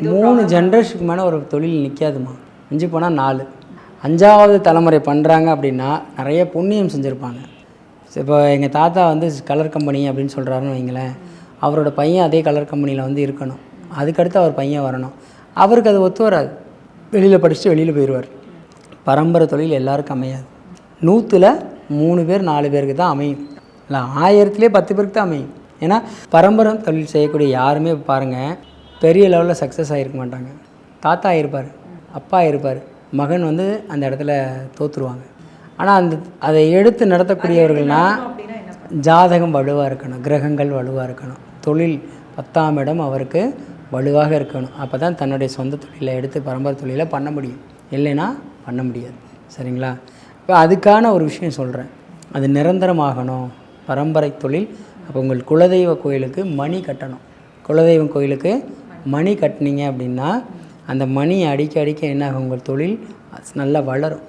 3 ஜென்ரேஷனுக்கு மேலே ஒரு தொழில் நிற்காதுமா. மிஞ்சி போனால் 4. 5வது தலைமுறை பண்ணுறாங்க அப்படின்னா நிறைய புண்ணியம் செஞ்சுருப்பாங்க. இப்போ எங்கள் தாத்தா வந்து கலர் கம்பெனி அப்படின்னு சொல்கிறாருன்னு வைங்களேன், அவரோட பையன் அதே கலர் கம்பெனியில் வந்து இருக்கணும். அதுக்கடுத்து அவர் பையன் வரணும். அவருக்கு அது ஒத்து வராது. வெளியில் படிச்சுட்டு வெளியில் போயிடுவார். பரம்பரை தொழில் எல்லாருக்கும் அமையாது. 100ல் 3 பேர் 4 பேருக்கு தான் அமையும். இல்லை 1000லே 10 பேருக்கு தான் அமையும். ஏன்னா பரம்பரை தொழில் செய்யக்கூடிய யாருமே பாருங்கள் பெரிய லெவலில் சக்ஸஸ் ஆகிருக்க மாட்டாங்க. தாத்தா ஆகிருப்பார், அப்பா ஆகிருப்பார், மகன் வந்து அந்த இடத்துல தோற்றுருவாங்க. ஆனால் அதை எடுத்து நடத்தக்கூடியவர்கள்னால் ஜாதகம் வலுவாக இருக்கணும், கிரகங்கள் வலுவாக இருக்கணும், தொழில் 10ஆம் இடம் அவருக்கு வலுவாக இருக்கணும். அப்போ தான் தன்னுடைய சொந்த தொழிலை எடுத்து பரம்பரை தொழிலை பண்ண முடியும். இல்லைன்னா பண்ண முடியாது. சரிங்களா? இப்போ அதுக்கான ஒரு விஷயம் சொல்கிறேன். அது நிரந்தரமாகணும் பரம்பரை தொழில். அப்போ உங்கள் குலதெய்வ கோயிலுக்கு மணி கட்டணும். குலதெய்வம் கோயிலுக்கு மணி கட்டினீங்க அப்படின்னா அந்த மணி அடிக்க அடிக்க என்ன ஆகும், உங்கள் தொழில் நல்லா வளரும்.